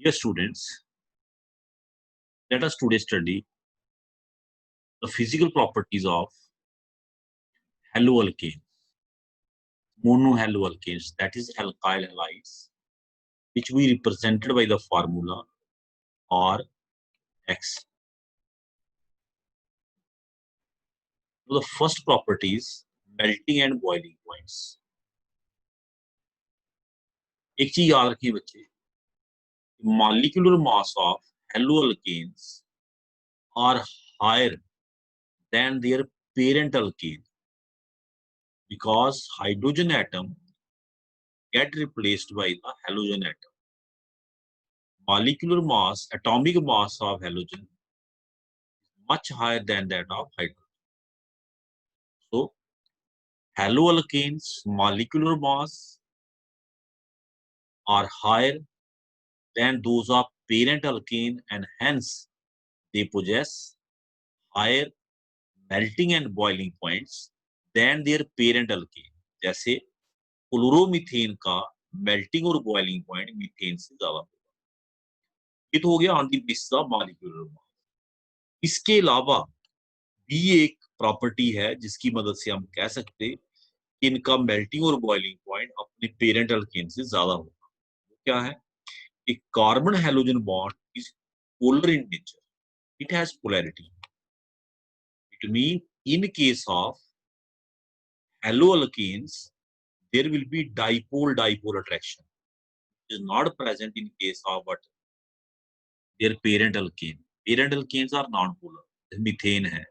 Dear students, let us today study the physical properties of haloalkanes, monohaloalkanes, that is alkyl halides, which we represented by the formula Rx. So the first property is melting and boiling points. एक चीज याद रखिए बच्चे, molecular mass of haloalkanes are higher than their parent alkane because hydrogen atom get replaced by the halogen atom. Molecular mass, atomic mass of halogen much higher than that of hydrogen. So, haloalkanes molecular mass are higher than those of parent alkane and hence they possess higher melting and boiling points than their parent alkane. जैसे chloromethane का melting और boiling point methane से ज्यादा होगा। ये तो हो गया on the basis of molecular mass. इसके अलावा भी एक प्रॉपर्टी है जिसकी मदद से हम कह सकते हैं कि इनका मेल्टिंग और बॉइलिंग पॉइंट अपने पेरेंट अल्केन से ज्यादा होगा। वो क्या है? एक carbon halogen bond is polar in nature, it has polarity. It mean in case of haloalkanes there will be dipole attraction, which is not present in case of what their parent alkane. Parent alkanes are non-polar, methane hai,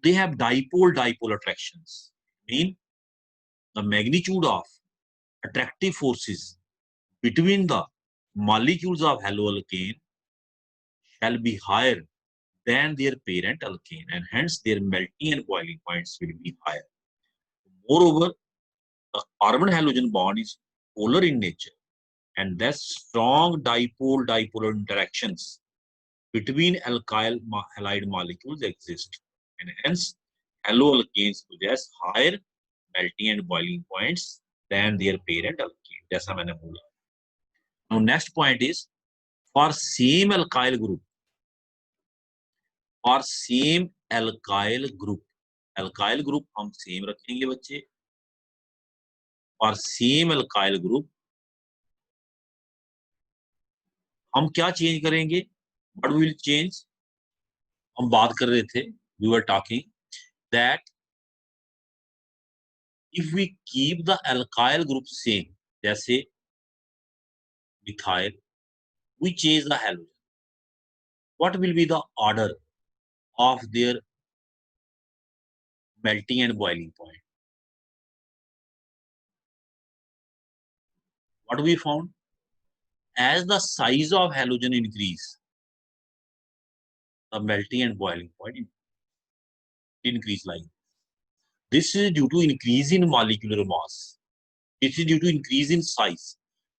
they have dipole attractions. Mean the magnitude of attractive forces between the molecules of haloalkane shall be higher than their parent alkane and hence their melting and boiling points will be higher. Moreover, the carbon halogen bond is polar in nature and thus strong dipole interactions between alkyl halide molecules exist and hence haloalkanes possess higher melting and boiling points than their parent alkane. जैसा मैंने बोला. Now next point is for same alkyl group alkyl group हम same रखेंगे बच्चे. और same alkyl group हम क्या change करेंगे? What will change? हम बात कर रहे थे, we were talking that if we keep the alkyl group same, जैसे methyl, we change the halogen. What will be the order of their melting and boiling point? What we found? As the size of halogen increase, the melting and boiling point increase like. This is due to increase in molecular mass. This is due to increase in size,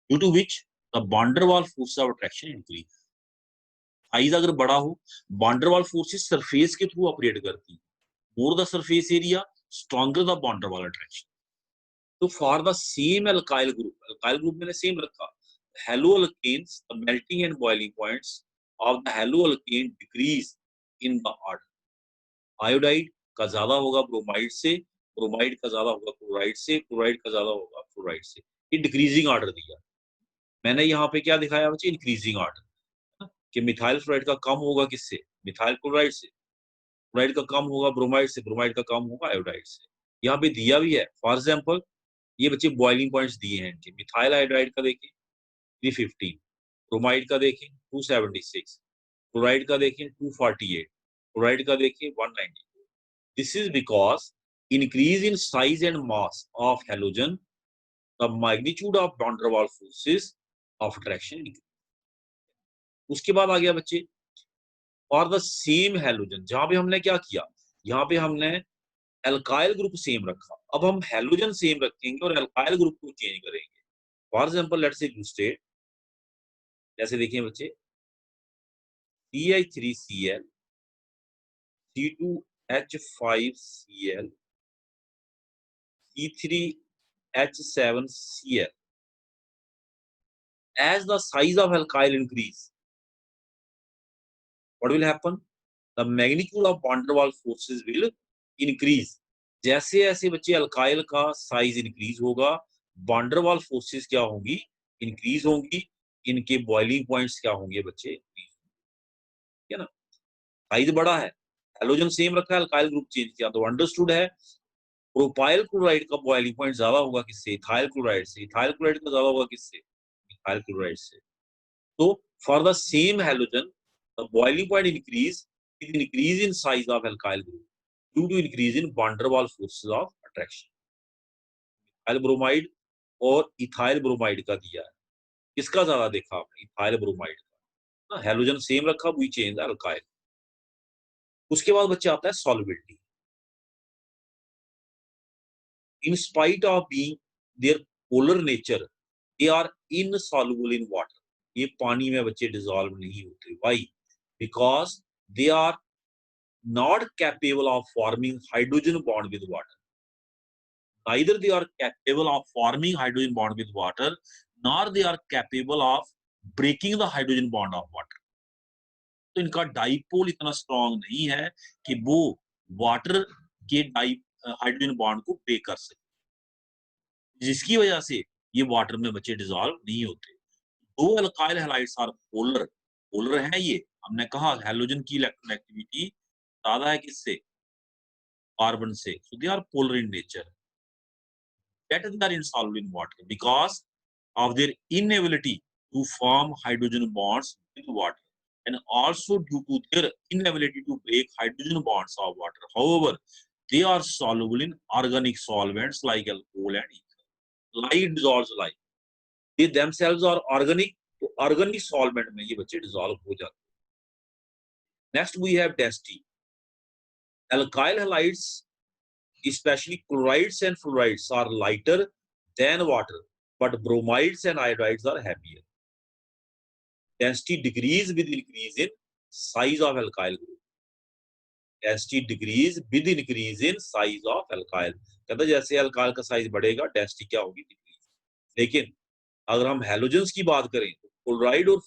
due to which the van der Waals force of attraction increase. Size अगर बड़ा हो, van der Waals forces surface के through operate करती है. More the surface area, stronger the van der Waals attraction. So for the same alkyl group मैंने same रखा. Haloalkanes, the melting and boiling points of the haloalkane decrease in the order. Iodide का ज्यादा होगा bromide से, bromide का ज्यादा होगा chloride से, क्लोराइड का ज्यादा होगा फ्लोराइड से. ये डिक्रीजिंग ऑर्डर दिया. मैंने यहाँ पे क्या दिखाया बच्चे? Increasing order. कि मिथाइल फ्लोराइड का कम होगा किससे? मिथाइल क्लोराइड से. क्लोराइड का कम होगा ब्रोमाइड से, ब्रोमाइड का कम होगा आयोडाइड से. यहाँ पे दिया भी है. फॉर एग्जाम्पल ये बच्चे बॉइलिंग पॉइंट्स दिए हैं इनके. मिथाइल आयोडाइड का देखें 315, ब्रोमाइड का देखें 276, क्लोराइड का देखें 248, क्लोराइड का देखें 190. This is because increase in size and mass of halogen, the magnitude of van der Waals forces of attraction increase. उसके बाद आ गया बच्चे और द सेम हेलोजन. जहां पे हमने क्या किया? यहाँ पे हमने एल्काइल ग्रुप सेम रखा. अब हम हेलोजन सेम रखेंगे और एल्काइल ग्रुप को चेंज करेंगे. For example let's say illustrate. जैसे देखिए बच्चे CH3Cl, C2H5Cl, C3H7Cl. as the size of alkyl increase, what will happen? The magnitude of van der Waals forces will increase. जैसे जैसे बच्चे अल्काइल का साइज इंक्रीज होगा, van der Waals फोर्सेस क्या होंगी? इंक्रीज होंगी, इनके बॉइलिंग पॉइंट्स क्या होंगे बच्चे? ठीक है ना? साइज बड़ा है, हैलोजन सेम रखा है, अल्काइल ग्रुप चेंज किया, तो अंडरस्टूड है प्रोपाइल क्लोराइड का बॉइलिंग पॉइंट ज्यादा होगा किससे? इथाइल क्लोराइड से। इथाइल क्लोराइड का ज्यादा होगा किससे? इथाइल क्लोराइड से। तो for the same halogen the boiling point increase with increase in size of alkyl group due to increase in van der Waals forces of attraction. Ethyl bromide और ethyl bromide का दिया है, किसका ज्यादा देखा आपने? इथाइल ब्रोमाइड का। Halogen same रखा, वी चेंज अल्काइल। उसके बाद बच्चे आता है solubility. In spite of being their polar nature they are insoluble in water. ये पानी में बच्चे डिसॉल्व नहीं होते। Why? Because they are not capable of forming hydrogen bond with water. Neither they are capable of forming hydrogen bond with water, nor they are capable of breaking the hydrogen bond of water. तो इनका dipole इतना strong नहीं है कि वो water के hydrogen bond को break कर सके, जिसकी वजह से ये वाटर में बच्चे डिसॉल्व नहीं होते। दो alkyl halides are polar. Polar है ये, हमने कहा हैलोजन की इलेक्ट्रोनेगेटिविटी ज्यादा है किससे? कार्बन से। So they are polar in nature. That is, they are insoluble in water because of their inability to form hydrogen bonds with water, and also due to their inability to break hydrogen bonds of water. However, they are soluble in organic solvents like alcohol and ether. Light dissolves light. They themselves are organic, तो organic solvent में ये बच्चे dissolve हो जाते हैं। Next we have density. Alkyl halides, especially chlorides and fluorides, are lighter than water, but bromides and iodides are heavier. Density decrease with increase in size of alkyl group. Density decrease with increase in size of alkyl. कहता जैसे alkyl का size बढ़ेगा, density क्या होगी? Decrease. लेकिन अगर हम halogens की बात करें तो क्लोराइड और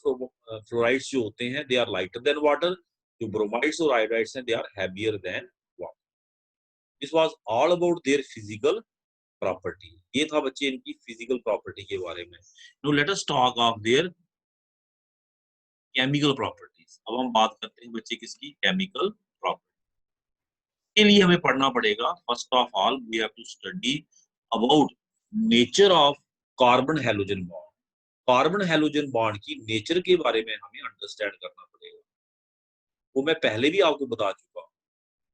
फ्लोराइड्स जो होते हैं they are lighter than water, जो ब्रोमाइड्स और आयोडाइड्स हैं they are heavier than water. This was all about their physical property. ये था बच्चे इनकी फिजिकल प्रॉपर्टी के बारे में। Now let us talk of their chemical properties. अब हम बात करते हैं बच्चे किसकी? Chemical property. के लिए हमें पढ़ना पड़ेगा, first of all we have to study about nature of carbon halogen bond. Carbon halogen bond की नेचर के बारे में हमें अंडरस्टैंड करना पड़ेगा। वो मैं पहले भी आपको बता चुका हूं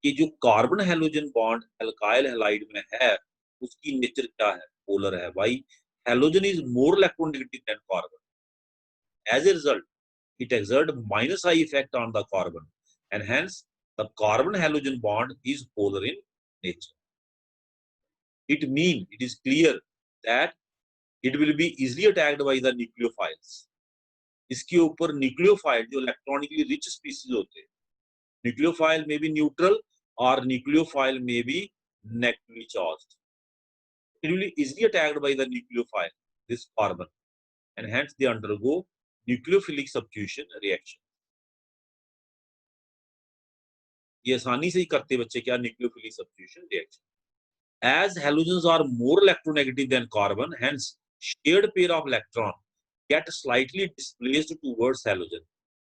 कि जो carbon halogen bond alkyl halide में है उसकी नेचर क्या है? पोलर है। Why? Halogen is more electronegative than carbon. As a result it exert minus I effect on the carbon, and hence the carbon halogen bond is polar in nature. It means it is clear that it will be easily attacked by the nucleophiles. इसके ऊपर nucleophile जो electronically rich species होते हैं, nucleophile में भी neutral और nucleophile में भी negatively charged, it will be easily attacked by the nucleophile, this carbon, and hence they undergo nucleophilic substitution reaction. ये आसानी से ही करते बच्चे क्या? Nucleophilic substitution reaction. As halogens are more electronegative than carbon, hence shared pair of electron get slightly displaced towards halogen.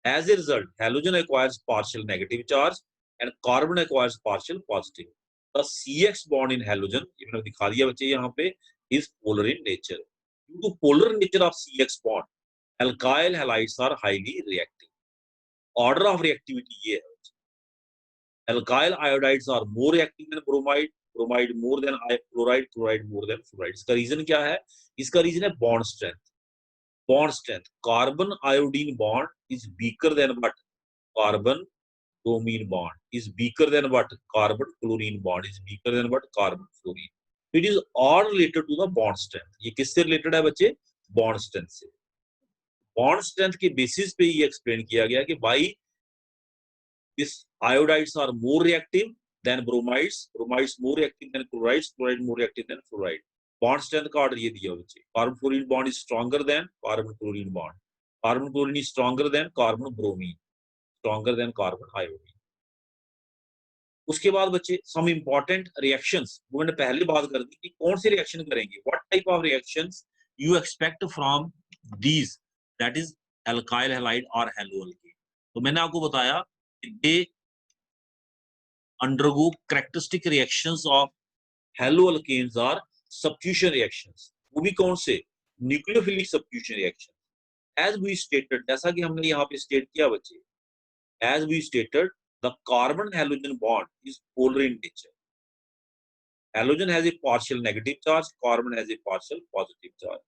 As a result, halogen acquires partial negative charge and carbon acquires partial positive. The CX bond in halogen, इन्होंने दिखा दिया बच्चे यहाँ पे, is polar in nature. Due to polar nature of CX bond, alkyl halides are highly reactive. Order of reactivity ये है। Alkyl iodides are more reactive than bromide, bromide more than chloride, chloride more than fluoride. इसका reason क्या है? इसका reason है bond strength. Bond strength, carbon iodine bond is weaker then what? Carbon bromine bond is weaker than what? Carbon chlorine bond is weaker than what? Carbon fluorine. It is all related to the bond strength. ये किससे related है बच्चे? Bond strength से। Bond strength के basis पे ये explain किया गया कि भाई this iodides are more reactive than bromides, bromides more reactive than chlorides, chloride more reactive than fluoride. Bond strength का ऑर्डर ये दिया बच्चे, carbon fluorine bond is stronger than carbon chlorine bond, carbon chlorine is stronger than carbon bromine, stronger than carbon iodine. उसके बाद बच्चे some important reactions, वो मैंने पहले बात कर दी कि कौन से रिएक्शन करेंगे, what type of reactions you expect from these, that is alkyl halide और हेलो एल्केन। तो मैंने आपको बताया कि they undergo characteristic reactions of halo alkanes are substitution reactions. वो भी कौन से, nucleophilic substitution reaction. As we stated, जैसा कि हमने यहाँ पे स्टेट किया बच्चे, as we stated, the carbon halogen bond is polar in nature. Halogen has a partial negative charge, carbon has a partial positive charge.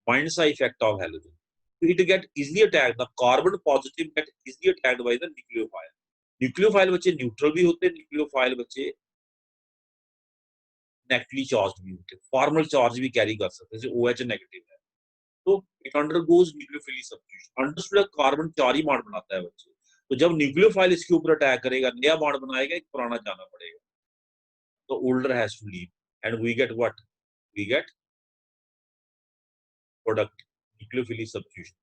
Mind's effect of halogen. It get easily attacked. The carbon positive get easily attacked by the nucleophile. Nucleophile बच्चे neutral भी होते हैं, nucleophile बच्चे negatively charged भी होते हैं, formal charge भी carry कर सकते हैं, जैसे OH negative है। तो it undergoes nucleophilic substitution. Understood, carbon 4 he bond बनाता है बच्चे, तो जब न्यूक्लियोफाइल इसके ऊपर अटैक करेगा, नया बॉन्ड बनाएगा, एक पुराना जाना पड़ेगा, तो older has to leave and we get what, we get product nucleophilic substitution.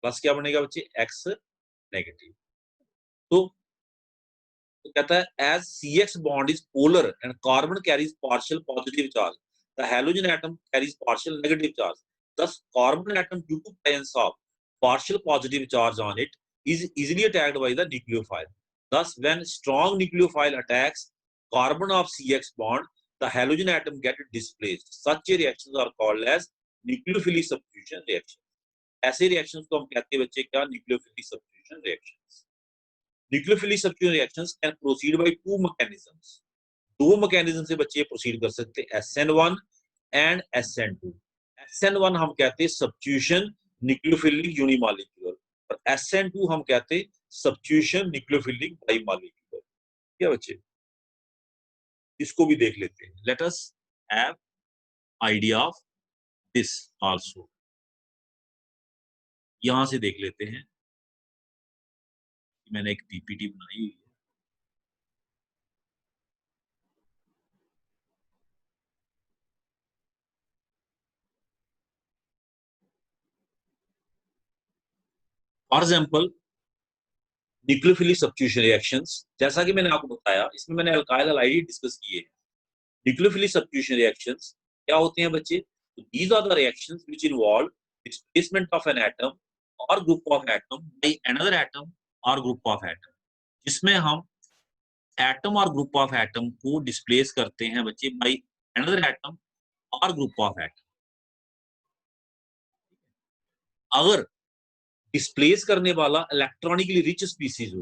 Plus क्या बनेगा बच्चे, एक्स नेगेटिव। तो कहता है as CX bond is polar and carbon carries partial positive charge, the halogen atom carries partial negative charge, thus carbon atom due to presence of partial positive charge on it is easily attacked by the nucleophile. Thus, when strong nucleophile attacks carbon of CX bond, the halogen atom get displaced. Such reactions are called as nucleophilic substitution reactions. ऐसे reactions को हम कहते हैं बच्चे क्या, nucleophilic substitution reactions. Nucleophilic substitution reactions can proceed by two mechanisms. दो mechanism से बच्चे proceed कर सकते हैं, SN1 and SN2. SN1 हम कहते हैं सब्स्टिट्यूशन न्यूक्लियोफिलिक यूनिमॉलिक्यूलर, और SN2 हम कहते हैं सब्स्टिट्यूशन न्यूक्लियोफिलिक बाइमॉलिक्यूलर। क्या बच्चे, इसको भी देख लेते हैं। Let us have idea of this also, यहां से देख लेते हैं। मैंने एक पीपीटी बनाई हुई है, for example nucleophilic substitution reactions, जैसा कि मैंने आपको बताया, इसमें मैंने अल्काइल हैलाइड डिस्कस किए हैं। न्यूक्लियोफिलिक सब्स्टिट्यूशन रिएक्शंस क्या होते हैं बच्चे, these are the reactions which involve displacement of an atom or group of atom by another atom or group of atom, जिसमें हम एटम और ग्रुप ऑफ एटम को डिस्प्लेस करते हैं बच्चे बाय अनदर एटम और ग्रुप ऑफ एटम। अगर displace करने वाला इलेक्ट्रॉनिकली रिच स्पीसीज हो,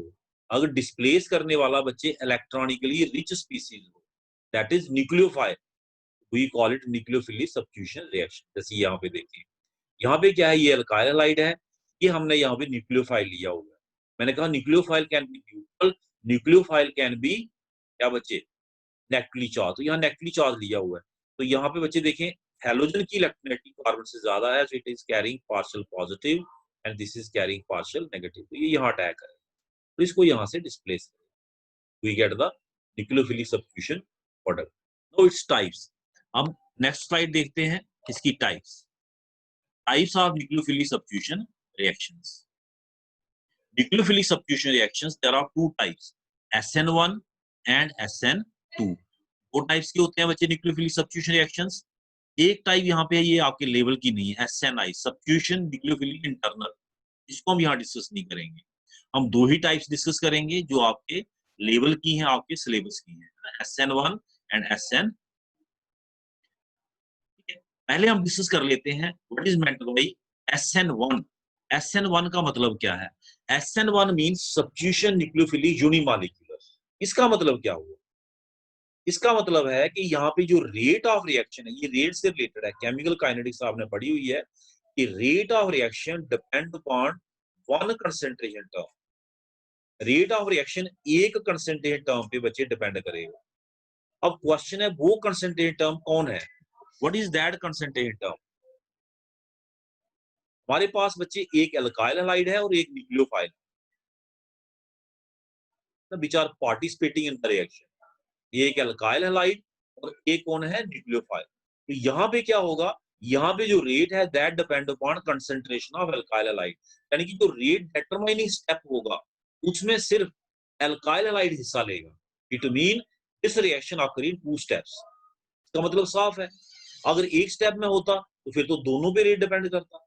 अगर डिस्प्लेस करने वाला बच्चे इलेक्ट्रॉनिकली रिच स्पीसीज हो, that is nucleophile, we call it nucleophilic substitution reaction. जैसे यहाँ पे देखिए, यहाँ पे क्या है, ये अल्काइल हैलाइड है, ये हमने यहाँ पे न्यूक्लियोफाइल लिया हुआ है। मैंने कहा nucleophile can be neutral, nucleophile can be क्या बच्चे, नेगेटिवली चार्ज, तो यहाँ नेगेटिवली चार्ज लिया हुआ है। तो यहाँ पे बच्चे देखें, हेलोजन की इलेक्ट्रोनेगेटिव कार्बन से ज्यादा है, सो it is carrying partial positive and this is carrying partial negative, तो ये यहाँ अटैक है, तो इसको यहाँ से डिस्प्लेस करें, we get the nucleophilic substitution product. Now its types. अब नेक्स्ट स्लाइड देखते हैं इसकी types. Types of nucleophilic substitution reactions. Nucleophilic substitution reactions, there are two types, SN1 and SN2. दो टाइप्स के होते हैं बच्चे न्यूक्लियोफिलिक सब्स्टिट्यूशन रिएक्शंस। एक टाइप यहाँ पे ये आपके लेवल की नहीं है, SNI सब्स्टिट्यूशन न्यूक्लियोफिलिक इंटरनल, इसको हम यहाँ डिस्कस नहीं करेंगे। हम दो ही टाइप्स डिस्कस करेंगे जो आपके लेवल की हैं, आपके सिलेबस की हैं, SN1 एंड SN। पहले हम डिस्कस कर लेते हैं what is meant by SN1। SN1 का मतलब क्या है, SN1 means substitution nucleophilic unimolecular. इसका मतलब क्या हुआ, इसका मतलब है कि यहाँ पे जो रेट ऑफ रिएक्शन है, ये रेट से रिलेटेड है, केमिकल काइनेटिक्स आपने पढ़ी हुई है कि rate of reaction depend upon one concentration term. Rate of reaction एक कंसंट्रेशन टर्म पे बच्चे डिपेंड करेगा। अब क्वेश्चन है वो कंसंट्रेशन टर्म कौन है, what is that concentration term. हमारे पास बच्चे एक एल्काइल हैलाइड है और एक nucleophile, which are participating in the reaction. ये एक एल्काइल हैलाइड और एक कौन है, न्यूक्लियोफाइल। तो यहाँ पे क्या होगा, यहाँ पे जो रेट है that depend upon concentration of alkyl halide, यानी कि जो रेट डिटरमाइनिंग स्टेप होगा उसमें सिर्फ एल्काइल हैलाइड हिस्सा लेगा। It mean this reaction occur in 2 steps. इसका मतलब साफ है, अगर एक स्टेप में होता तो फिर तो दोनों पे रेट डिपेंड करता,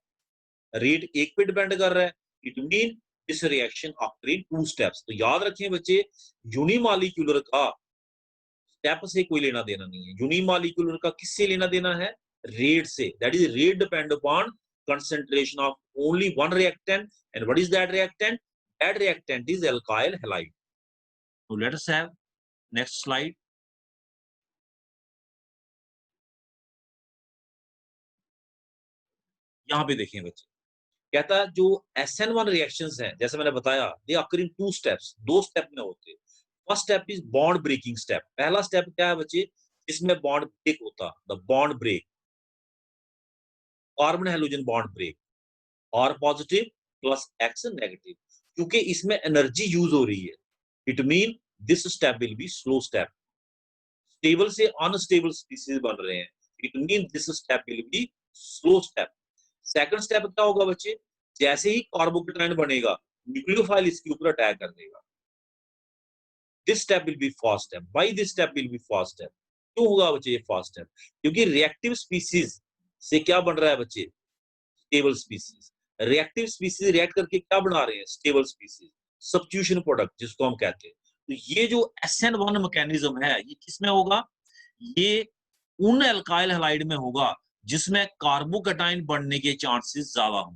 रेट एक पे डिपेंड कर रहा है। It mean this reaction occur in 2 steps. तो याद रखें बच्चे, यूनिमॉलिक्यूलर का स्टेप से कोई लेना देना नहीं है, यूनिमॉलिक्यूलर का किससे लेना देना है, रेट से। That is rate depend upon concentration of only one reactant, and what is that reactant? That reactant is alkyl halide. So let us have next slide. यहाँ पे देखें बच्चे, कहता है जो SN1 रिएक्शंस हैं, जैसे मैंने बताया, they occur in 2 steps, 2 step में होते हैं। First step is bond breaking step. पहला स्टेप क्या है बच्चे, इसमें बॉन्ड ब्रेक होता, the bond break, carbon hydrogen bond break, R positive plus X negative. क्योंकि इसमें एनर्जी यूज हो रही है, it mean this step will be slow step. Stable से अनस्टेबल स्पीसीज बन रहे हैं, it mean this step will be slow step. Second step क्या होगा बच्चे, जैसे ही कार्बोकेटाइन बनेगा न्यूक्लियोफाइल इसके ऊपर अटैक कर देगा। This step will B fast step. Why this step will B fast step? क्यों होगा बच्चे ये फास्ट स्टेप? क्योंकि रिएक्टिव स्पीसीज से क्या बन रहा है बच्चे, stable species. Reactive species react करके क्या बना रहे हैं, स्टेबल स्पीसीज, सब्स्टिट्यूशन प्रोडक्ट जिसको हम कहते हैं। तो ये जो SN1 मैकेनिज्म है ये किसमें होगा, ये उन एल्काइल हैलाइड में होगा जिसमें कार्बोकेटाइन बनने के चांसेस ज्यादा हों,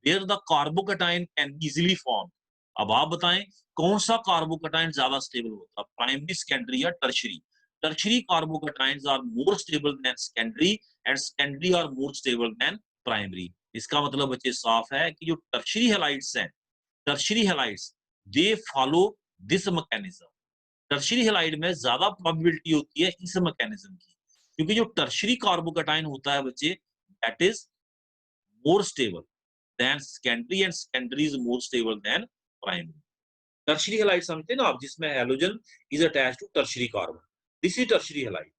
where the carbocation can easily form. अब आप बताएं कौन सा कार्बोकेटाइन ज्यादा स्टेबल होता है, प्राइमरी, सेकेंडरी या tertiary? Tertiary carbocations are more stable than secondary and secondary are more stable than primary. इसका मतलब बच्चे साफ है कि जो टर्शरी हैलाइड्स हैं, tertiary halides, they follow this mechanism. Tertiary halide में ज्यादा प्रोबेबिलिटी होती है इस मैकेनिज्म की, क्योंकि जो टर्शरी कार्बोकेटाइन होता है बच्चे, that is more stable than secondary and secondary is more stable than primary. Tertiary halide समझते हैं ना आप, जिसमें halogen is attached to tertiary carbon, this is tertiary halide.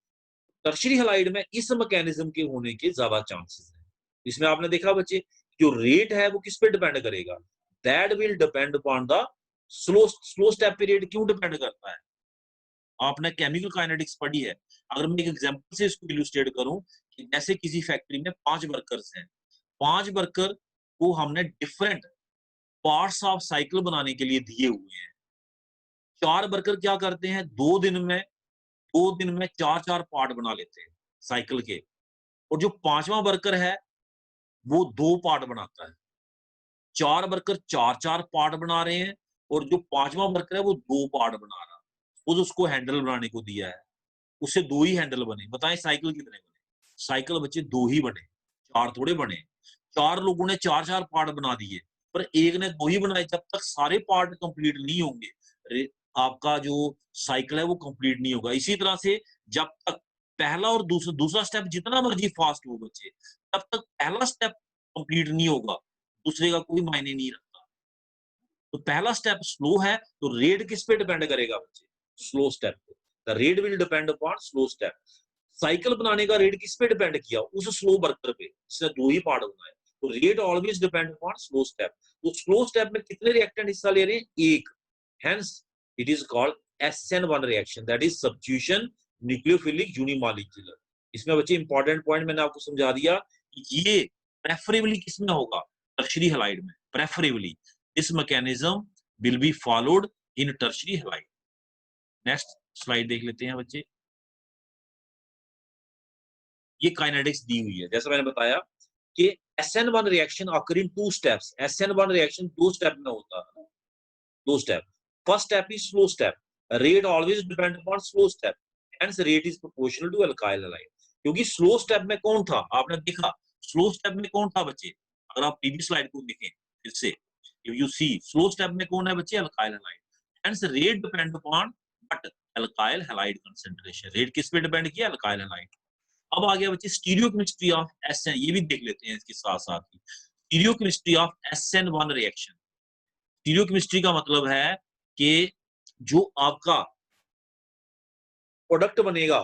Tertiary halide में इस मैकेनिज्म के होने के ज्यादा चांसेस हैं। इसमें आपने देखा बच्चे, जो रेट है वो किस पे डिपेंड करेगा, that will depend upon the slow step period. क्यों डिपेंड करता है, आपने केमिकल काइनेटिक्स पढ़ी है। अगर मैं एक एग्जांपल से इसको इलुस्ट्रेट करूं कि जैसे किसी फैक्ट्री में 5 वर्कर्स हैं, 5 वर्कर को हमने डिफरेंट पार्ट्स ऑफ साइकिल बनाने के लिए दिए हुए हैं। 4 वर्कर क्या करते हैं, 2 दिन में 4-4 पार्ट बना लेते हैं साइकिल के, और जो 5वां वर्कर है वो 2 पार्ट बनाता है। 4 वर्कर 4-4 पार्ट बना रहे हैं और जो 5वां वर्कर है वो 2 पार्ट बना रहा है। उसको हैंडल बनाने को दिया है, उससे 2 ही हैंडल बने। बताएं साइकिल कितने बने, साइकिल बच्चे 2 ही बने, 4 थोड़े बने। 4 लोगों ने 4-4 पार्ट बना दिए, पर एक ने 2 ही बनाए। जब तक सारे पार्ट कंप्लीट नहीं होंगे आपका जो साइकिल है वो कंप्लीट नहीं होगा। इसी तरह से जब तक पहला और दूसरा स्टेप जितना मर्जी फास्ट हो बच्चे, तब तक पहला स्टेप कंप्लीट नहीं होगा, दूसरे का कोई मायने नहीं रखता। तो पहला स्टेप स्लो है तो रेट किस पे डिपेंड करेगा बच्चे, स्लो स्टेप पे। The rate will depend upon slow step. Cycle बनाने का रेट किस पे डिपेंड किया, उस स्लो वर्कर पे, जिसने 2 ही पार्ट बनाए। तो rate always depend upon slow step. तो स्लो स्टेप में कितने रिएक्टेंट हिस्सा ले रहे हैं, एक। Hence it is called SN1 reaction, that is substitution nucleophilic unimolecular. इसमें बच्चे इंपॉर्टेंट पॉइंट मैंने आपको समझा दिया कि ये प्रेफरेबली किसमें होगा, टर्शरी हैलाइड में। Preferably this mechanism will be followed in tertiary halide. Next slide देख लेते हैं बच्चे। ये काइनेटिक्स दी हुई है, जैसा मैंने बताया कि SN1 reaction occur in 2 steps. SN1 reaction 2 step में होता है, 2 step. First step is slow step, rate always depend upon slow step, hence rate is proportional to alkyl halide. क्योंकि स्लो स्टेप में कौन था, आपने देखा स्लो स्टेप में कौन था बच्चे, अगर आप प्रीवियस स्लाइड को देखें फिर से, if you see slow step में कौन है बच्चे, alkyl halide. Hence rate depend upon but alkyl halide concentration. Rate किस पे डिपेंड किया, अल्काइल हैलाइड। अब आ गया बच्चे स्टीरियोकेमिस्ट्री ऑफ SN, ये भी देख लेते हैं इसके साथ साथ ही। Stereochemistry of SN1 reaction. Stereochemistry का मतलब है कि जो आपका प्रोडक्ट बनेगा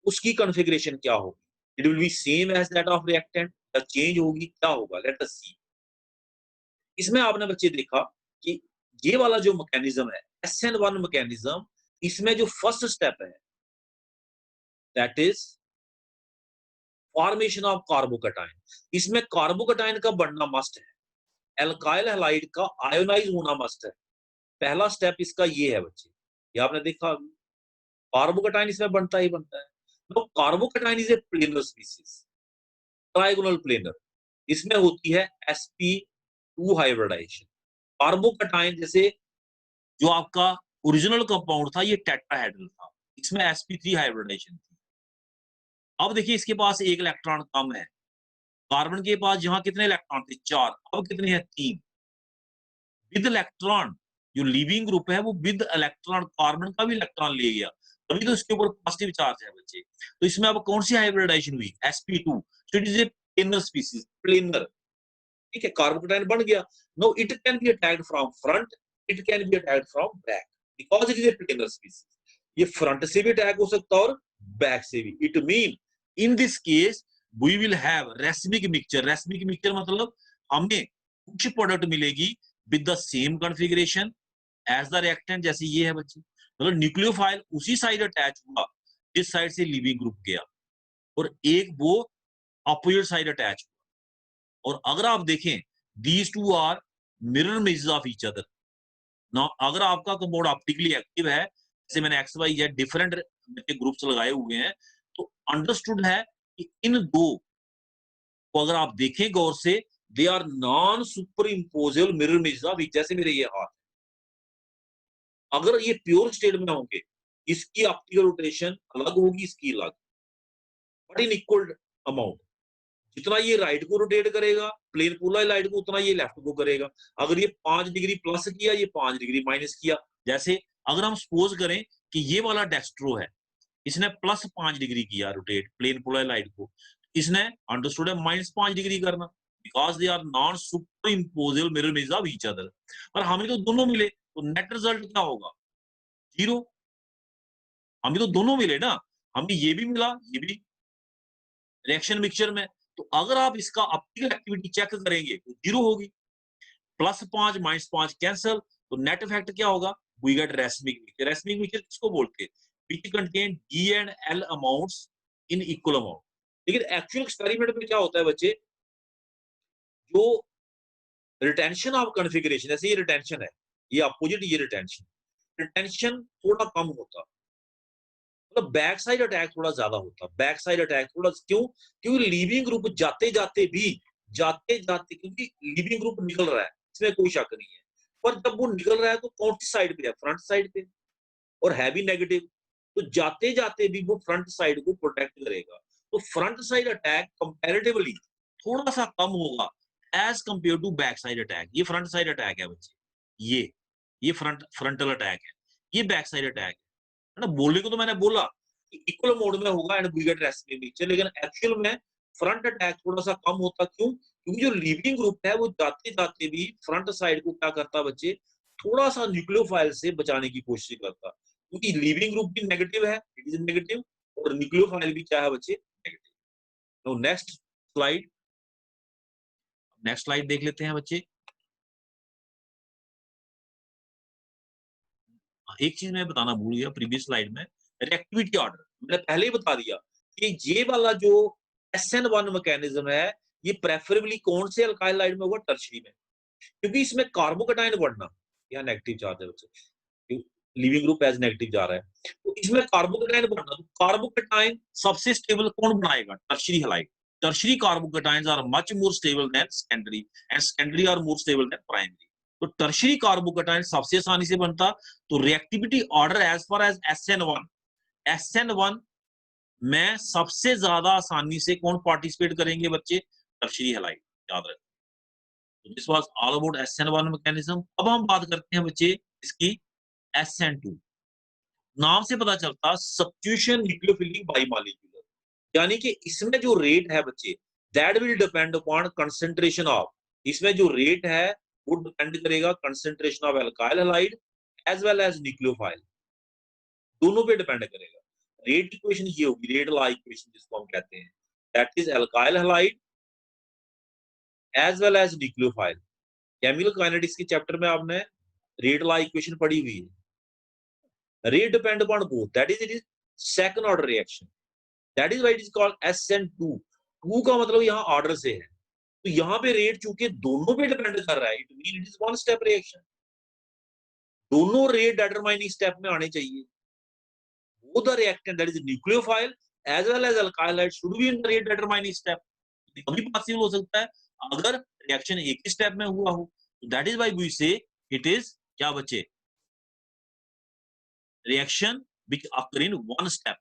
उसकी कॉन्फ़िगरेशन क्या होगी? It will be same as that of reactant या चेंज होगी, क्या होगा? लेट अस सी। इसमें आपने बच्चे देखा कि ये वाला जो मैकेनिज्म है, SN1 मैकेनिज्म, इसमें जो फर्स्ट स्टेप है, that is formation of carbocation. इसमें कार्बोकैटायन का बनना मस्ट है। एल्काइल हैलाइड का आयोनाइज होना मस्ट है। पहला स्टेप इसका ये है बच्चे, ये आपने देखा अभी, कार्बोकैटायन इसमें बनता ही बनता है। तो carbocation is a planar species, trigonal planar. इसमें होती है sp2 हाइब्रिडाइजेशन। कार्बोकैटायन जैसे जो आपका ओरिजिनल कंपाउंड था, ये टेट्राहेड्रल था, इसमें sp3 हाइब्रिडाइजेशन थी। अब देखिए इसके पास एक इलेक्ट्रॉन कम है, कार्बन के पास जहां कितने इलेक्ट्रॉन थे? 4, अब कितने हैं? 3। विद इलेक्ट्रॉन, जो लिविंग ग्रुप है वो विद इलेक्ट्रॉन कार्बन का भी इलेक्ट्रॉन ले गया, तभी तो इसके ऊपर पॉजिटिव चार्ज है बच्चे। तो इसमें अब कौन सी हाइब्रिडाइजेशन हुई? sp2। So it is a planar species, planar. ठीक है, कार्बोकैटायन बन गया। Now it can be attacked from front, it can be attacked from back, because it is a planar species. ये फ्रंट से भी अटैक हो सकता है और बैक से भी। It mean in this case we will have racemic mixture. Racemic mixture मतलब हमें कुछ प्रोडक्ट मिलेगी with the same configuration as the reactant, जैसे ये है बच्चे, मतलब न्यूक्लियोफाइल उसी साइड अटैच हुआ जिस साइड से लिविंग ग्रुप गया, और एक वो अपोजिट साइड अटैच हुआ। और अगर आप देखें, these two are mirror images of each other. ना अगर आपका कंपाउंड ऑप्टिकली एक्टिव है, जैसे मैंने X Y Z different groups लगाए हुए हैं, तो अंडरस्टूड है कि इन दो को अगर आप देखें गौर से, they are non superimposable mirror images of each. जैसे मेरे ये हाथ, अगर ये प्योर स्टेट में होंगे, इसकी ऑप्टिकल रोटेशन अलग होगी, इसकी अलग, बट इन इक्वल अमाउंट। जितना ये राइट को रोटेट करेगा प्लेन पोलर लाइट को, उतना ये लेफ्ट को करेगा। अगर ये 5 डिग्री प्लस किया, ये 5 डिग्री माइनस किया। जैसे अगर हम सपोज करें कि ये वाला डेक्स्ट्रो है, इसने प्लस 5 डिग्री किया रोटेट प्लेन पोलर लाइट को, इसने अंडरस्टूड है माइनस 5 डिग्री करना, because they are non superimposable mirror image of each other. पर हमें तो दोनों मिले, तो नेट रिजल्ट क्या होगा? 0। हमें तो दोनों मिले ना, हमें ये भी मिला, ये भी रिएक्शन मिक्सचर में। तो अगर आप इसका ऑप्टिकल एक्टिविटी चेक करेंगे तो 0 होगी। +5 -5 कैंसल, तो नेट इफेक्ट क्या होगा? We get racemic mixture. Racemic mixture किसको बोलते हैं? Which contain D and L amounts in equal amount. लेकिन एक्चुअल एक्सपेरिमेंट में क्या होता है बच्चे, जो रिटेंशन ऑफ कॉन्फ़िगरेशन, जैसे ये रिटेंशन है, ये अपोजिट, ये रिटेंशन, रिटेंशन थोड़ा कम होता, मतलब बैक साइड अटैक थोड़ा ज्यादा होता। बैक साइड अटैक थोड़ा क्यों? क्योंकि लीविंग ग्रुप जाते जाते क्योंकि लीविंग ग्रुप निकल रहा है, इसमें कोई शक नहीं है, पर जब वो निकल रहा है तो कौन सी साइड पे है? फ्रंट साइड पे, और है भी नेगेटिव। तो जाते जाते भी वो फ्रंट साइड को प्रोटेक्ट करेगा। तो फ्रंट साइड अटैक कंपैरेटिवली थोड़ा सा कम होगा as compare to back side attack. ये फ्रंट साइड अटैक है बच्चे, ये फ्रंटल अटैक है, ये बैक साइड अटैक है ना। बोलने को तो मैंने बोला कि इक्वल मोड में होगा and we get racemic mixture, लेकिन एक्चुअल में फ्रंट अटैक थोड़ा सा कम होता। क्यों? क्योंकि जो लीविंग ग्रुप है वो जाते जाते भी फ्रंट साइड को क्या करता बच्चे, थोड़ा सा न्यूक्लियोफाइल से बचाने की कोशिश करता, क्योंकि लीविंग ग्रुप भी नेगेटिव है, इट इज नेगेटिव, और न्यूक्लियोफाइल भी क्या है बच्चे? नेगेटिव। तो नेक्स्ट स्लाइड देख लेते हैं बच्चे। एक चीज मैं बताना भूल गया प्रीवियस स्लाइड में, रिएक्टिविटी ऑर्डर मैंने पहले ही बता दिया कि ये वाला जो SN1 मैकेनिज्म है, ये प्रेफरेबली कौन से अल्काइल लाइड में होगा? टर्शरी में, क्योंकि इसमें कार्बोकैटायन बढ़ना, यहाँ नेगेटिव चार्ज है बच्चे, लिविंग ग्रुप एज नेगेटिव जा रहा है, तो इसमें कार्बोकैटायन बढ़ना। तो कार्बोकैटायन सबसे स्टेबल कौन बनाएगा? Tertiary halide. Tertiary carbocations are much more stable than secondary, and secondary are more stable than primary. तो टर्शरी कार्बोकैटायन सबसे आसानी से बनता। तो reactivity order as far as SN1 में सबसे ज्यादा आसानी से कौन पार्टिसिपेट करेंगे बच्चे? टर्शरी हैलाइड, याद रखें। तो this was all about SN1 mechanism. अब हम बात करते हैं बच्चे इसकी SN2। नाम से पता चलता सब्स्टिट्यूशन न्यूक्लियोफिलिंग बाई मॉलिक्यूलर, यानी कि इसमें जो रेट है बच्चे, that will depend upon concentration of, इसमें जो रेट है वो डिपेंड करेगा concentration of alkyl halide as well as nucleophile, दोनों पे डिपेंड करेगा। रेट इक्वेशन ये होगी, रेट लॉ इक्वेशन जिसको हम कहते हैं, that is alkyl halide as well as nucleophile. Chemical kinetics के चैप्टर में आपने रेट लॉ इक्वेशन पढ़ी हुई है। Rate depend upon both, that is it is second order reaction, that is why it is called SN2। 2 का मतलब यहाँ order से है, तो यहाँ पे रेट चूंकि दोनों पे डिपेंड कर रहा है, it mean it is one step reaction. दोनों रेट डिटरमाइनिंग स्टेप में आने चाहिए। both the reactant, that is nucleophile as well as alkyl halide, should be in the rate determining step। तभी पॉसिबल हो सकता है अगर रिएक्शन एक ही स्टेप में हुआ हो। दैट इज व्हाई वी से इट इज क्या बच्चे, reaction which occur in one step.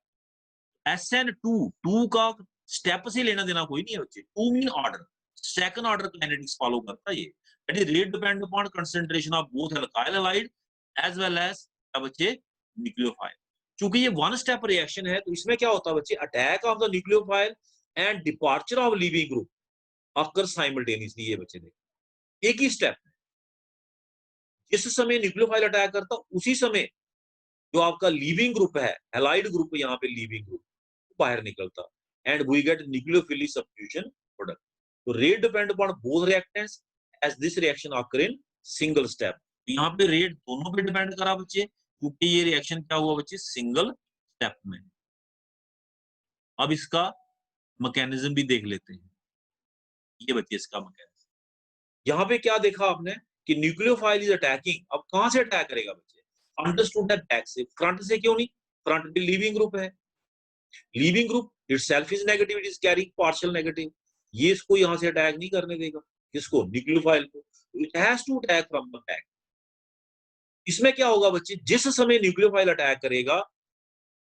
SN2 2 का स्टेप से लेना देना कोई नहीं है बच्चे, 2 mean order, second order kinetics follow करता है ये। That is rate depend upon concentration of both alkyl halide as well as क्या बच्चे, न्यूक्लियोफाइल। क्योंकि ये वन स्टेप रिएक्शन है, तो इसमें क्या होता है बच्चे, attack of the nucleophile and departure of leaving group occur simultaneously. ये बच्चे देखें एक ही स्टेप है, जिस समय न्यूक्लियोफाइल अटैक करता उसी समय जो आपका लीविंग ग्रुप है, हैलाइड ग्रुप, यहाँ पे लीविंग ग्रुप बाहर निकलता, and we get nucleophilic substitution product. तो rate depend upon both reactants as this reaction occur in single step. यहाँ पे रेट दोनों पे डिपेंड करा बच्चे, क्योंकि ये रिएक्शन क्या हुआ बच्चे, सिंगल स्टेप में। अब इसका मैकेनिज्म भी देख लेते हैं। ये बच्चे इसका मैकेनिज्म, यहाँ पे क्या देखा आपने कि न्यूक्लियोफाइल इज अटैकिंग। अब कहां से अटैक करेगा बच्चे, अंडरस्टूड दैट बैक से, फ्रंट से क्यों नहीं, फ्रंट पे लीविंग ग्रुप है, leaving group itself is negative, it is carrying partial negative, ये इसको यहां से अटैक नहीं करने देगा, किसको, न्यूक्लियोफाइल को, it has to attack from the back। इसमें क्या होगा बच्चे, जिस समय न्यूक्लियोफाइल अटैक करेगा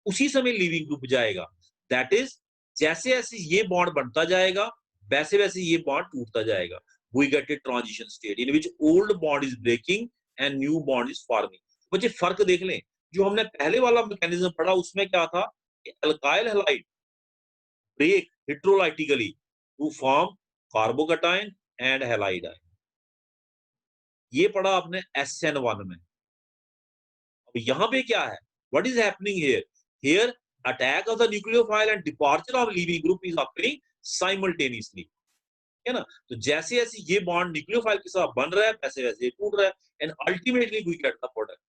उसी समय लीविंग ग्रुप जाएगा। दैट इज जैसे जैसे ये बॉन्ड बनता जाएगा वैसे वैसे ये बॉन्ड टूटता जाएगा। We get a transition state in which old bond is breaking and new bond is forming. बच्चे फर्क देख लें, जो हमने पहले वाला मैकेनिज्म पढ़ा उसमें क्या था, alkyl halide break heterolytically to form carbocation and halide ion, ये पढ़ा आपने SN1 में। अब यहाँ पे क्या है, what is happening here, here attack of the nucleophile and departure of leaving group is occurring simultaneously, है ना। तो जैसे जैसे ये बॉन्ड न्यूक्लियोफाइल के साथ बन रहा है वैसे वैसे टूट रहा है, and ultimately we get the product.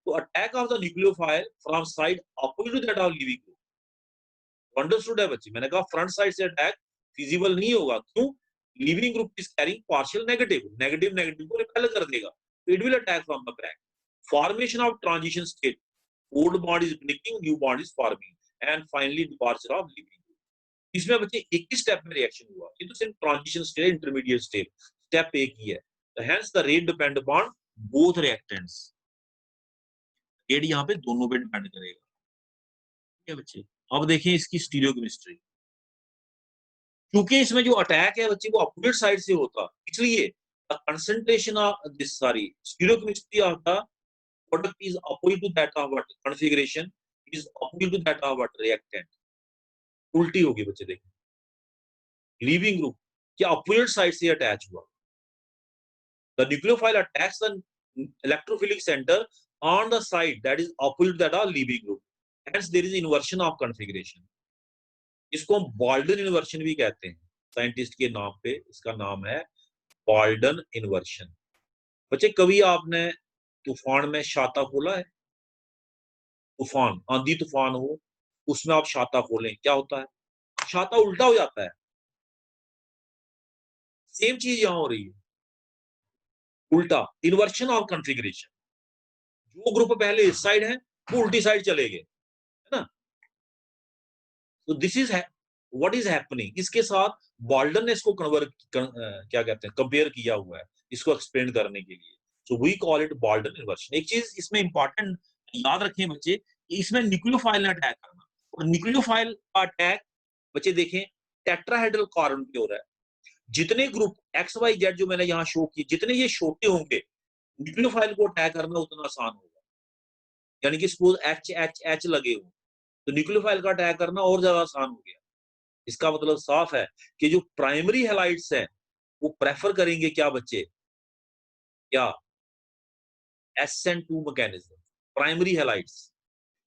तो attack of the nucleophile from side opposite to that of leaving group, understood है बच्चे। मैंने कहा फ्रंट साइड से अटैक फिजिबल नहीं होगा, क्यों, leaving group is carrying partial negative, negative negative को रिपेल कर देगा, it will attack from the back. Formation of transition state, old bond is breaking, new bond is forming, and finally departure of leaving group. इसमें बच्चे एक ही step में reaction हुआ, ये तो सिर्फ transition state, intermediate step, step एक ही है। तो hence the rate depend upon both reactants, rate यहाँ पे दोनों पे डिपेंड करेगा, ठीक है बच्चे। अब देखिए इसकी स्टीरियोकेमिस्ट्री, क्योंकि इसमें जो अटैक है बच्चे वो अपोजिट साइड से होता, इसलिए concentration of this sorry stereochemistry of the product is opposite to that of what configuration is opposite to that of what reactant. उल्टी होगी बच्चे, देखिए लीविंग ग्रुप क्या अपोजिट साइड से अटैच हुआ, the nucleophile attacks the electrophilic centre on the side that is opposite that of leaving group, hence there is inversion of configuration. इसको हम बॉल्डन inversion भी कहते हैं, साइंटिस्ट के नाम पे इसका नाम है बॉल्डन इन्वर्शन। बच्चे कभी आपने तूफान में छाता खोला है, तूफान आंधी तूफान हो उसमें आप छाता खोलें क्या होता है, छाता उल्टा हो जाता है। सेम चीज यहां हो रही है, उल्टा, इन्वर्शन ऑफ कॉन्फ़िगरेशन। जो ग्रुप पहले इस साइड है वो उल्टी साइड चले गए, है ना। तो this is what is happening, इसके साथ बॉल्डन ने इसको कन्वर्ट क्या कहते हैं कंपेयर किया हुआ है इसको एक्सप्लेन करने के लिए। So we call it Walden inversion. एक चीज इसमें इंपॉर्टेंट याद रखें बच्चे, इसमें न्यूक्लियोफाइल ने अटैक करना, और न्यूक्लियोफाइल का अटैक बच्चे देखें टेट्राहेड्रल कार्बन पे हो रहा है। जितने ग्रुप एक्स वाई जेड जो मैंने यहाँ शो किए, जितने ये छोटे होंगे न्यूक्लियोफाइल को अटैक करना उतना आसान होगा। यानी कि सपोज एच एच एच लगे हो तो न्यूक्लियोफाइल का अटैक करना और ज्यादा आसान हो गया। इसका मतलब साफ है कि जो प्राइमरी हैलाइड्स हैं वो प्रेफर करेंगे क्या बच्चे, क्या SN2 मैकेनिज्म, प्राइमरी हैलाइड्स।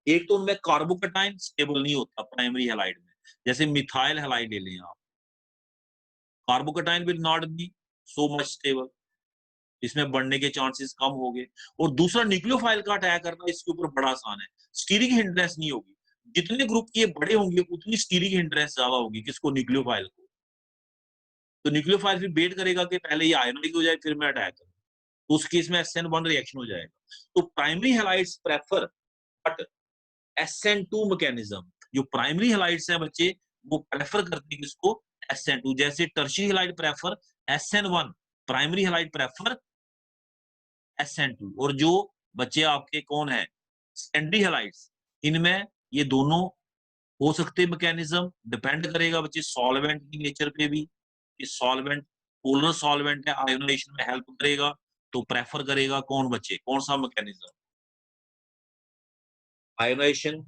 एक तो उनमें कार्बोकेटाइन स्टेबल नहीं होता प्राइमरी हैलाइड में, जैसे मिथाइल हैलाइड ले लें आप, carbocation will not be so much stable, इसमें बढ़ने के चांसेस कम हो गए। और दूसरा न्यूक्लियोफाइल का अटैक करना इसके ऊपर बड़ा आसान है, स्टीरिक हिंड्रेंस नहीं होगी, जितने ग्रुप ये बड़े होंगे उतनी स्टीरिक हिंड्रेंस ज्यादा होगी, किसको, न्यूक्लियोफाइल को। तो न्यूक्लियोफाइल फिर वेट करेगा कि पहले ये आयोनिक हो जाए फिर मैं अटैक करूं, तो उस केस में SN1 रिएक्शन हो जाएगा। तो primary halides prefer but SN2 mechanism, जो प्राइमरी हैलाइड्स हैं बच्चे वो प्रेफर करते हैं किसको, SN2, जैसे tertiary halide prefer SN1, primary halide prefer SN2। और जो बच्चे आपके कौन है, सेकेंडरी हैलाइड्स, इनमें ये दोनों हो सकते मैकेनिज्म, डिपेंड करेगा बच्चे सॉल्वेंट की नेचर पे भी, कि सॉल्वेंट पोलर सॉल्वेंट है, आयोनाइजेशन में हेल्प करेगा, तो प्रेफर करेगा कौन बच्चे, कौन सा मैकेनिज्म, आयोनाइजेशन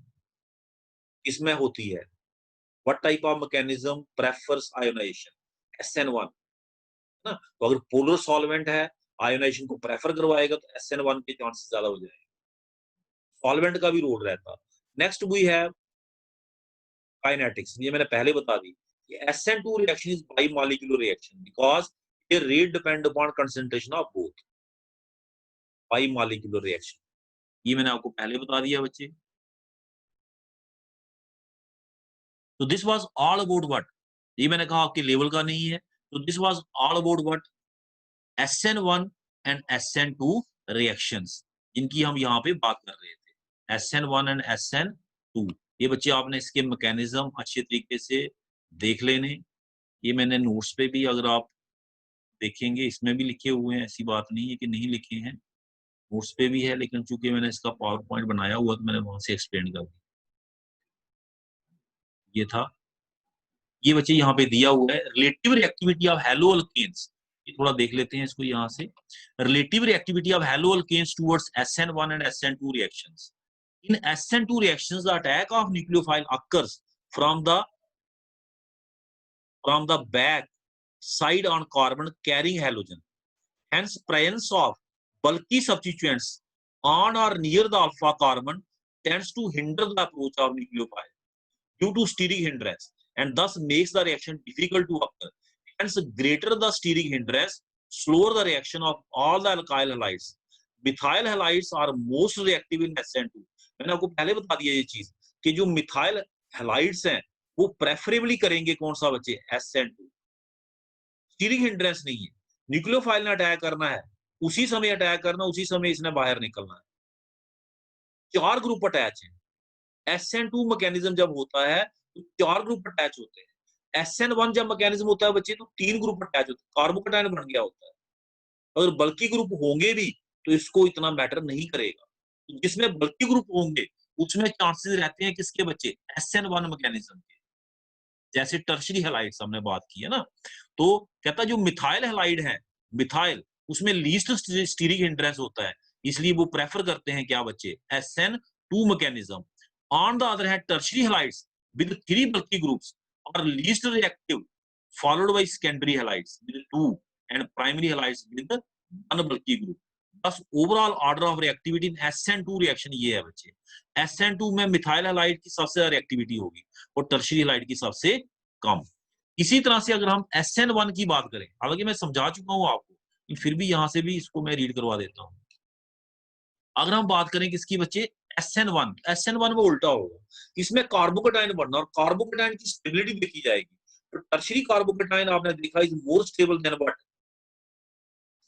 किसमें होती है, what type of mechanism prefers ionisation, SN1 ना। तो अगर पोलर सॉल्वेंट है आयोनाइजेशन को प्रेफर करवाएगा तो SN1 के चांसेस ज्यादा हो जाएंगे, सॉल्वेंट का भी रोल रहता है। नेक्स्ट वी है काइनेटिक्स, ये मैंने पहले बता दी कि SN2 reaction is bimolecular reaction because ये rate depend upon concentration of both, bimolecular reaction, ये मैंने आपको पहले बता दिया बच्चे। तो this was all about what, ये मैंने कहा आपके लेवल का नहीं है, तो this was all about what, SN1 and SN2 reactions, इनकी हम यहाँ पे बात कर रहे थे, SN1 एंड SN2। ये बच्चे आपने इसके मैकेनिज्म अच्छे तरीके से देख लेने, ये मैंने नोट्स पे भी अगर आप देखेंगे इसमें भी लिखे हुए हैं, ऐसी बात नहीं है कि नहीं लिखे हैं, नोट्स पे भी है, लेकिन चूंकि मैंने इसका पावर पॉइंट बनाया हुआ तो मैंने वहां से एक्सप्लेन कर दिया। ये था, ये बच्चे यहाँ पे दिया हुआ है relative reactivity of halo alkanes, ये थोड़ा देख लेते हैं इसको यहाँ से, relative reactivity of halo alkanes towards SN1 and SN2 reactions. In SN2 reactions the attack of nucleophile occurs from the back side on carbon carrying halogen. Hence, presence of bulky substituents on or near the alpha carbon tends to hinder the approach of nucleophile due to steric hindrance and thus makes the reaction difficult to occur. Hence, greater the steric hindrance, slower the reaction of all the alkyl halides. Methyl halides are most reactive in SN2. मैंने आपको पहले बता दिया ये चीज कि जो methyl halides हैं वो प्रेफरेबली करेंगे कौन सा बच्चे, SN2। स्टीरिक हिंड्रेंस नहीं है, न्यूक्लियोफाइल ने अटैक करना है उसी समय अटैक करना, उसी समय इसने बाहर निकलना है। 4 ग्रुप अटैच है, SN2 मैकेनिज्म जब होता है तो 4 ग्रुप अटैच होते हैं, SN1 जब मैकेनिज्म होता है बच्चे तो 3 ग्रुप अटैच होते हैं, कार्बोकेटाइन बन गया होता है। अगर बल्कि ग्रुप होंगे भी तो इसको इतना मैटर नहीं करेगा, जिसमें बल्कि ग्रुप होंगे उसमें चांसेस रहते हैं किसके बच्चे, SN1 मैकेनिज्म के, जैसे टर्शरी हैलाइड्स हमने बात की है ना। तो कहता जो मिथाइल हैलाइड है, मिथाइल उसमें लीस्ट स्टीरिक हिंड्रेंस होता है, इसलिए वो प्रेफर करते हैं क्या बच्चे, SN2 mechanism. On the other hand tertiary halides with 3 bulky groups are least reactive followed by secondary halides with 2 and primary halides with 1 bulky group. बस overall order of reactivity in SN2 reaction ये है बच्चे, SN2 में methyl halide की सबसे ज्यादा reactivity होगी और टर्शरी हैलाइड की सबसे कम। इसी तरह से अगर हम SN1 की बात करें, हालांकि मैं समझा चुका हूं आपको, फिर भी यहां से भी इसको मैं रीड करवा देता हूं। अगर हम बात करें किसकी बच्चे, SN1 में उल्टा होगा, इसमें कार्बोकेटाइन बनना और कार्बोकेटाइन की स्टेबिलिटी देखी जाएगी। तो टर्शरी कार्बोकेटाइन आपने देखा is more stable then what,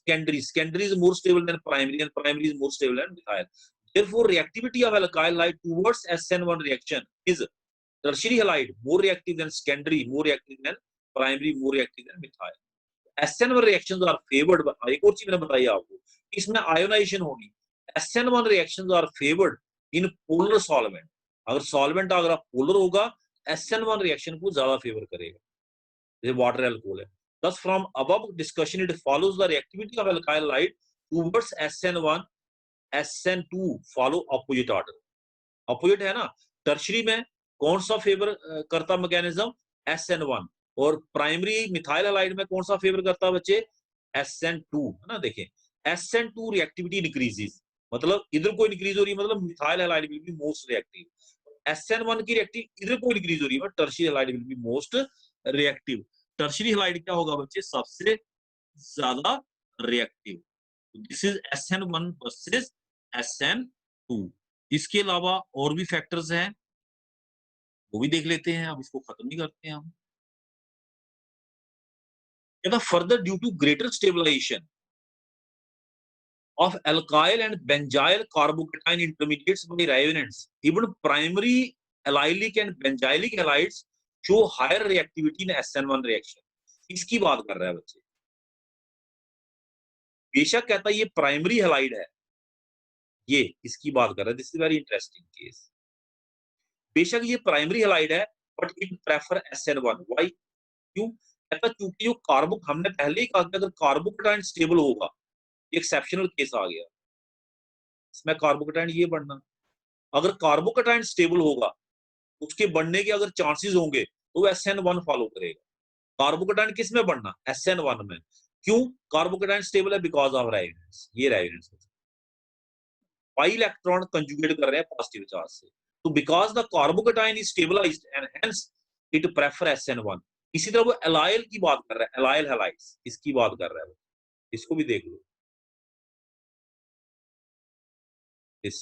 secondary is more stable than primary and primary is more stable than methyl. Therefore, reactivity of alkyl halide towards SN1 reaction is tertiary halide more reactive than secondary, more reactive than primary, more reactive than methyl. SN1 reactions are favored by, एक और चीज मैंने बताई आपको, इसमें ionisation होगी। SN1 reactions are favored in polar solvent. अगर solvent अगर polar होगा SN1 reaction को ज्यादा फेवर करेगा, जैसे वाटर एल्कोहल है। Thus, from above discussion, it follows the reactivity of alkyl halide towards SN1, SN2 follow opposite order. Opposite है ना, टर्शरी में कौन सा फेवर करता मैकेनिज्म, SN1, और प्राइमरी मिथाइल हैलाइड में कौन सा फेवर करता बच्चे, SN2 है ना। देखें SN2 रिएक्टिविटी इंक्रीजेस मतलब इधर को इंक्रीज हो रही है, मतलब methyl halide will be most reactive. SN1 की रिएक्टिव इधर को इंक्रीज हो रही है, tertiary halide will be most reactive. Tertiary halide क्या होगा बच्चे, सबसे ज्यादा reactive. This is SN1 versus SN2। इसके अलावा और भी फैक्टर्स हैं, वो भी देख लेते हैं, अब इसको खत्म नहीं करते हैं हम। Further due to greater stabilisation of alkyl and benzyl carbocation intermediates by reagents, even primary allylic and benzylic halides show higher reactivity in SN1 reaction। इसकी बात कर रहा है बच्चे, बेशक कहता है ये प्राइमरी हैलाइड है, ये इसकी बात कर रहा है। This is very interesting case. बेशक ये प्राइमरी हैलाइड है but it prefer SN1। Why? क्यों? कहता क्योंकि जो कार्बो, हमने पहले ही कहा कि अगर कार्बोकेटाइन स्टेबल होगा, एक्सेप्शनल केस आ गया इसमें, कार्बोकेटाइन ये बढ़ना, अगर कार्बोकेटाइन स्टेबल होगा उसके बढ़ने के अगर चांसेस होंगे तो वो SN1 फॉलो करेगा। कार्बोकेटाइन किस में बढ़ना? SN1 में। क्यों? कार्बोकेटाइन स्टेबल है बिकॉज ऑफ रेजोनेंस। ये रेजोनेंस पाई इलेक्ट्रॉन कंजुगेट कर रहे हैं पॉजिटिव चार्ज से, तो because the carbocation is stabilised and hence it prefer SN1। इसी तरह वो एलाइल की बात कर रहा है, एलाइल हैलाइड्स इसकी बात कर रहा है, इसको भी देख लो। इस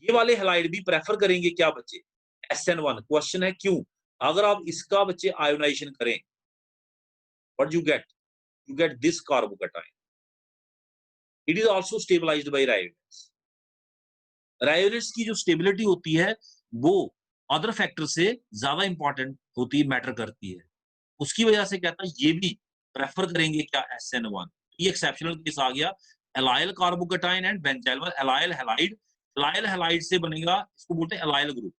ये वाले हैलाइड भी प्रेफर करेंगे क्या बच्चे? SN1। क्वेश्चन है क्यों? अगर आप इसका बच्चे आयोनाइजेशन करें, what you get this carbocation, it is also stabilised by resonance. Resonance की जो स्टेबिलिटी होती है वो अदर फैक्टर से ज्यादा इंपॉर्टेंट होती है, मैटर करती है, उसकी वजह से कहता है ये भी प्रेफर करेंगे क्या? SN1। ये एक्सेप्शनल केस आ गया। Allyl carbocation and benzyl, allyl halide, allyl halide से बनेगा, इसको बोलते हैं एलाइल ग्रुप।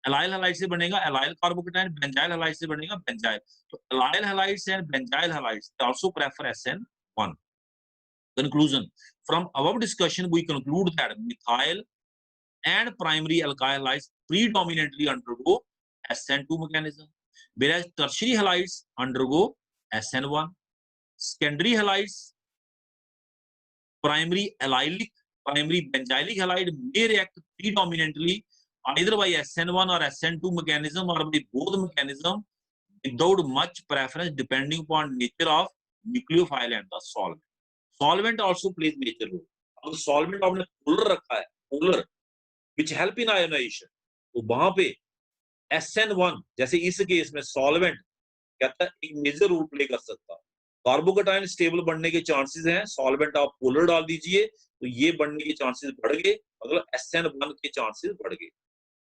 एलाइल हैलाइड से बनेगा एलाइल कार्बोकेटाइन, बेंजाइल हैलाइड से बनेगा बेंजाइल। तो allyl halides and benzyl halides also prefer SN1। Conclusion: from above discussion we conclude that methyl and primary alkyl halides predominantly undergo SN2 mechanism, whereas tertiary halides undergo SN1. Secondary halides, primary allylic, primary benzylic halide may react predominantly either by SN1 or SN2 mechanism or by both mechanism without much preference depending upon nature of nucleophile and the solvent. Solvent also plays major role। अगर solvent आपने polar रखा है, polar which help in ionization, तो वहां पे SN1 जैसे इस case में सॉल्वेंट कहता है एक मेजर रोल प्ले कर सकता है। कार्बोकेटाइन स्टेबल बनने के चांसेस हैं, सॉल्वेंट आप पोलर डाल दीजिए तो ये बनने के चांसेस बढ़ गए, मतलब SN1 के चांसेस बढ़ गए।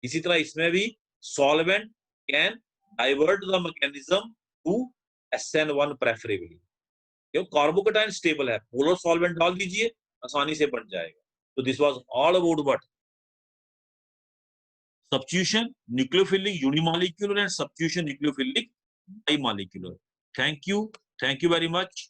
इसी तरह इसमें भी solvent can divert the mechanism to SN1 preferably. क्यों? कार्बोकेटाइन स्टेबल है, पोलर सॉल्वेंट डाल दीजिए आसानी से बन जाएगा। तो this was all about what? substitution nucleophilic unimolecular and substitution nucleophilic bimolecular। Thank you very much।